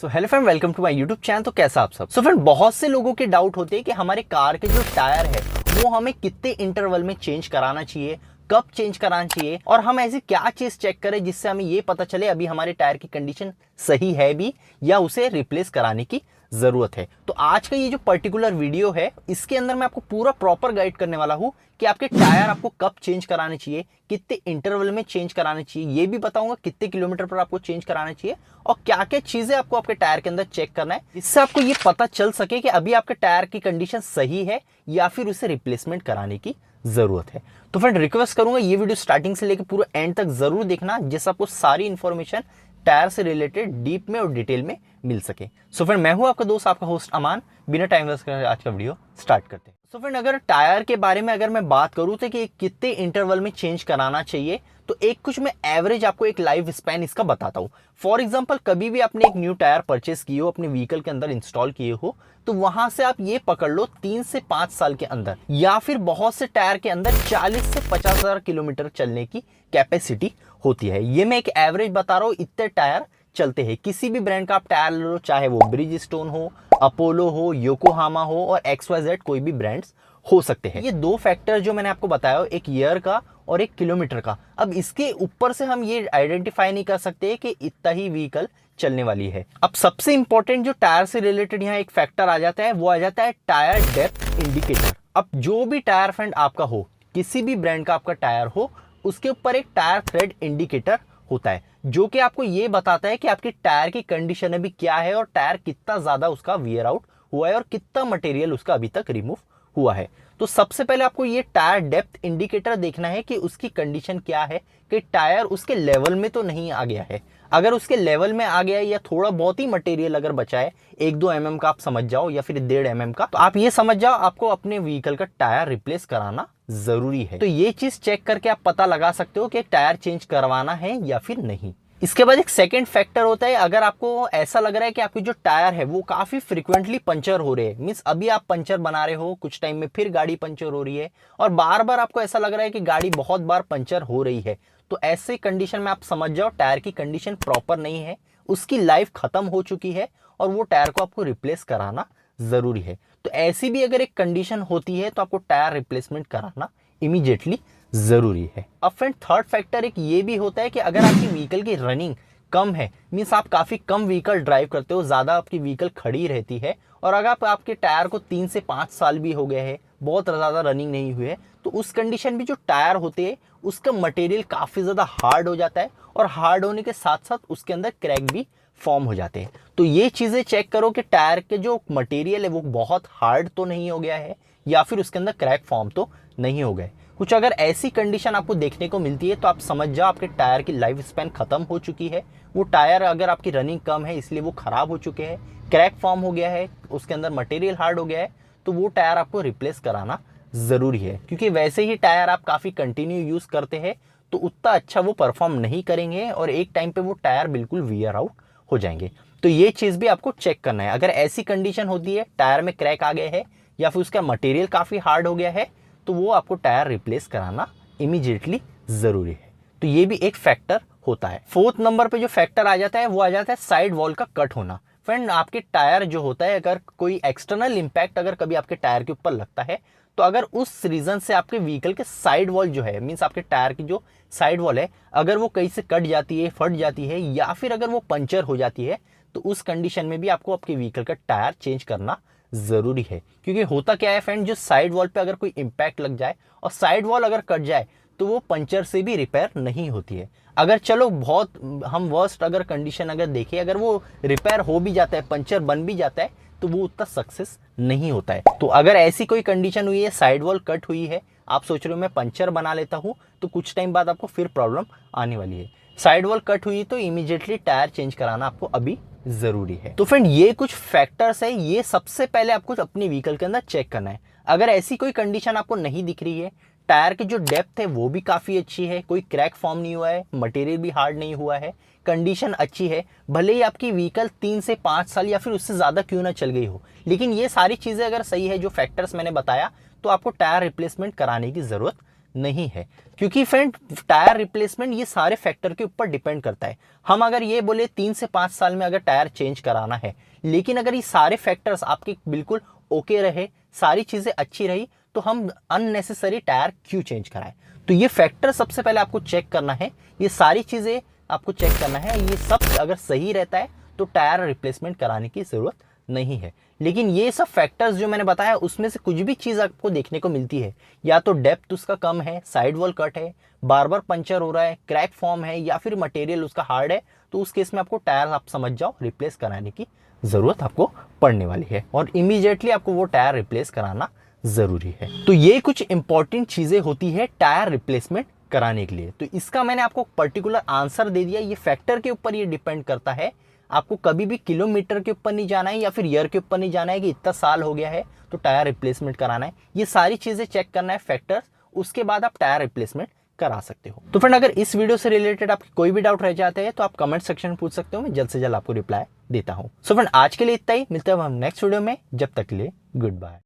So hello friend, welcome to my YouTube channel. तो कैसा आप सब। सो फ्रेंड, बहुत से लोगों के डाउट होते हैं कि हमारे कार के जो टायर है वो हमें कितने इंटरवल में चेंज कराना चाहिए, कब चेंज कराना चाहिए, और हम ऐसी क्या चीज चेक करें जिससे हमें ये पता चले अभी हमारे टायर की कंडीशन सही है भी या उसे रिप्लेस कराने की जरूरत है। तो आज का ये जो पर्टिकुलर वीडियो है इसके अंदर मैं आपको पूरा प्रॉपर गाइड करने वाला हूँ कि आपके टायर आपको कब चेंज कराने चाहिए, कितने इंटरवल में चेंज कराने चाहिए, ये भी बताऊंगा कितने किलोमीटर पर आपको चेंज कराना चाहिए और क्या क्या चीजें आपको आपके टायर के अंदर चेक करना है, इससे आपको ये पता चल सके कि अभी आपके टायर की कंडीशन सही है या फिर उसे रिप्लेसमेंट कराने की जरूरत है। तो फ्रेंड, रिक्वेस्ट करूंगा ये वीडियो स्टार्टिंग से लेकर पूरे एंड तक जरूर देखना, जिससे आपको सारी इंफॉर्मेशन टायर से रिलेटेड डीप में और डिटेल में मिल सके। सो फ्रेंड, मैं हूं आपका दोस्त, आपका होस्ट अमान। बिना टाइम वेस्ट करे आज का वीडियो स्टार्ट करते हैं। सो फ्रेंड, अगर टायर के बारे में अगर मैं बात करूं तो कि कितने इंटरवल में चेंज कराना चाहिए, तो एक कुछ मैं एवरेज आपको एक लाइफ स्पैन इसका बताता हूं। फॉर एग्जांपल, कभी भी आपने एक न्यू टायर परचेस किए हो, अपने व्हीकल के अंदर इंस्टॉल किए हो, तो वहां से आप ये पकड़ लो 3 से 5 साल के अंदर, या फिर बहुत से टायर के अंदर 40 से 50,000 किलोमीटर चलने की कैपेसिटी होती है। ये मैं एक एवरेज बता रहा हूँ, इतने टायर चलते हैं। किसी भी ब्रांड का आप टायर लो, चाहे वो ब्रिजस्टोन हो, अपोलो हो, योकोहामा हो और XYZ कोई भी ब्रांड्स हो सकते हैं। ये दो फैक्टर जो मैंने आपको बताया, एक ईयर का और एक किलोमीटर का। अब इसके ऊपर से हम ये आइडेंटिफाई नहीं कर सकते कि इतना ही व्हीकल चलने वाली है। अब सबसे इंपॉर्टेंट जो टायर से रिलेटेड यहाँ एक फैक्टर आ जाता है, वो आ जाता है टायर डेप्थ इंडिकेटर। अब जो भी टायर फ्रेंड आपका हो, किसी भी ब्रांड का आपका टायर हो, उसके ऊपर एक टायर थ्रेड इंडिकेटर होता है जो कि आपको ये बताता है कि आपके टायर की कंडीशन अभी क्या है और टायर कितना ज्यादा उसका वियर आउट हुआ है और कितना मटेरियल उसका अभी तक रिमूव हुआ है। तो सबसे पहले आपको ये टायर डेप्थ इंडिकेटर देखना है कि उसकी कंडीशन क्या है, कि टायर उसके लेवल में तो नहीं आ गया है। अगर उसके लेवल में आ गया है या थोड़ा बहुत ही मटेरियल अगर बचा है, 1-2 mm का आप समझ जाओ या फिर 1.5 mm का, तो आप ये समझ जाओ आपको अपने व्हीकल का टायर रिप्लेस कराना जरूरी है। तो ये चीज चेक करके आप पता लगा सकते हो कि टायर चेंज करवाना है या फिर नहीं। इसके बाद एक सेकंड फैक्टर होता है, अगर आपको ऐसा लग रहा है कि आपके जो टायर है वो काफी फ्रिक्वेंटली पंचर हो रहे हैं, मींस अभी आप पंचर बना रहे हो, कुछ टाइम में फिर गाड़ी पंचर हो रही है और बार बार आपको ऐसा लग रहा है कि गाड़ी बहुत बार पंचर हो रही है, तो ऐसे कंडीशन में आप समझ जाओ टायर की कंडीशन प्रॉपर नहीं है, उसकी लाइफ खत्म हो चुकी है और वो टायर को आपको रिप्लेस कराना जरूरी है। तो ऐसी भी अगर एक कंडीशन होती है तो आपको टायर रिप्लेसमेंट कराना इमीडिएटली जरूरी है। अब फ्रेंड, थर्ड फैक्टर एक ये भी होता है कि अगर आपकी व्हीकल की रनिंग कम है, मीन्स आप काफी कम व्हीकल ड्राइव करते हो, ज्यादा आपकी व्हीकल खड़ी रहती है, और अगर आपके टायर को 3 से 5 साल भी हो गए हैं, बहुत ज्यादा रनिंग नहीं हुई है, तो उस कंडीशन में जो टायर होते हैं उसका मटेरियल काफी ज्यादा हार्ड हो जाता है और हार्ड होने के साथ साथ उसके अंदर क्रैक भी फॉर्म हो जाते हैं। तो ये चीजें चेक करो कि टायर के जो मटेरियल है वो बहुत हार्ड तो नहीं हो गया है या फिर उसके अंदर क्रैक फॉर्म तो नहीं हो गए। कुछ अगर ऐसी कंडीशन आपको देखने को मिलती है तो आप समझ जाओ आपके टायर की लाइफ स्पैन खत्म हो चुकी है। वो टायर अगर आपकी रनिंग कम है इसलिए वो खराब हो चुके हैं, क्रैक फॉर्म हो गया है, उसके अंदर मटेरियल हार्ड हो गया है, तो वो टायर आपको रिप्लेस कराना जरूरी है। क्योंकि वैसे ही टायर आप काफी कंटिन्यू यूज करते हैं तो उतना अच्छा वो परफॉर्म नहीं करेंगे और एक टाइम पे वो टायर बिल्कुल वियर आउट हो जाएंगे। तो ये चीज भी आपको चेक करना है। अगर ऐसी कंडीशन होती है, टायर में क्रैक आ गए हैं या फिर उसका मटेरियल काफी हार्ड हो गया है, तो वो आपको टायर रिप्लेस कराना इमीडिएटली जरूरी है। तो ये भी एक फैक्टर होता है। फोर्थ नंबर पे जो फैक्टर आ जाता है वो आ जाता है साइड वॉल का कट होना। फ्रेंड, आपके टायर जो होता है, अगर कोई एक्सटर्नल इंपैक्ट अगर कभी आपके टायर के ऊपर लगता है, तो अगर उस रीजन से आपके व्हीकल के साइड वॉल जो है, मीन्स आपके टायर की जो साइड वॉल है, अगर वो कहीं से कट जाती है, फट जाती है या फिर अगर वो पंचर हो जाती है, तो उस कंडीशन में भी आपको आपके व्हीकल का टायर चेंज करना जरूरी है। क्योंकि होता क्या है फ्रेंड, जो साइड वॉल पे अगर कोई इंपैक्ट लग जाए और साइड वॉल अगर कट जाए तो वो पंचर से भी रिपेयर नहीं होती है। अगर चलो बहुत हम वर्स्ट अगर कंडीशन अगर देखें, अगर वो रिपेयर हो भी जाता है, पंचर बन भी जाता है, तो वो उतना सक्सेस नहीं होता है। तो अगर ऐसी कोई कंडीशन हुई है, साइड वॉल कट हुई है, आप सोच रहे हो मैं पंचर बना लेता हूँ, तो कुछ टाइम बाद आपको फिर प्रॉब्लम आने वाली है। साइड वॉल कट हुई तो इमीडिएटली टायर चेंज कराना आपको अभी जरूरी है। तो फ्रेंड, ये कुछ फैक्टर्स है, ये सबसे पहले आपको अपनी व्हीकल के अंदर चेक करना है। अगर ऐसी कोई कंडीशन आपको नहीं दिख रही है, टायर की जो डेप्थ है वो भी काफी अच्छी है, कोई क्रैक फॉर्म नहीं हुआ है, मटेरियल भी हार्ड नहीं हुआ है, कंडीशन अच्छी है, भले ही आपकी व्हीकल 3 से 5 साल या फिर उससे ज्यादा क्यों ना चल गई हो, लेकिन ये सारी चीजें अगर सही है, जो फैक्टर्स मैंने बताया, तो आपको टायर रिप्लेसमेंट कराने की जरूरत नहीं है, क्योंकि फ्रेंड टायर रिप्लेसमेंट ये सारे फैक्टर के ऊपर डिपेंड करता है। हम अगर ये बोले 3 से 5 साल में अगर टायर चेंज कराना है, लेकिन अगर ये सारे फैक्टर्स आपके बिल्कुल ओके रहे, सारी चीजें अच्छी रही, तो हम अननेसेसरी टायर क्यों चेंज कराएं। तो ये फैक्टर सबसे पहले आपको चेक करना है, ये सारी चीजें आपको चेक करना है, ये सब अगर सही रहता है तो टायर रिप्लेसमेंट कराने की जरूरत नहीं है। लेकिन ये सब फैक्टर्स जो मैंने बताया उसमें से कुछ भी चीज आपको देखने को मिलती है, या तो डेप्थ उसका कम है, साइड वॉल कट है, बार बार पंचर हो रहा है, क्रैक फॉर्म है, या फिर मटेरियल उसका हार्ड है, तो उस केस में आपको टायर आप समझ जाओ रिप्लेस कराने की जरूरत आपको पड़ने वाली है, और इमीडिएटली आपको वो टायर रिप्लेस कराना जरूरी है। तो ये कुछ इंपॉर्टेंट चीजें होती है टायर रिप्लेसमेंट कराने के लिए। तो इसका मैंने आपको पर्टिकुलर आंसर दे दिया। ये फैक्टर के ऊपर ये डिपेंड करता है, आपको कभी भी किलोमीटर के ऊपर नहीं जाना है या फिर ईयर के ऊपर नहीं जाना है कि इतना साल हो गया है तो टायर रिप्लेसमेंट कराना है। ये सारी चीजें चेक करना है फैक्टर्स, उसके बाद आप टायर रिप्लेसमेंट करा सकते हो। तो फ्रेंड, अगर इस वीडियो से रिलेटेड आपके कोई भी डाउट रह जाते हैं तो आप कमेंट सेक्शन में पूछ सकते हो, मैं जल्द से जल्द आपको रिप्लाई देता हूँ। सो फ्रेंड, आज के लिए इतना ही, मिलते हैं हम नेक्स्ट वीडियो में, जब तक के लिए गुड बाय।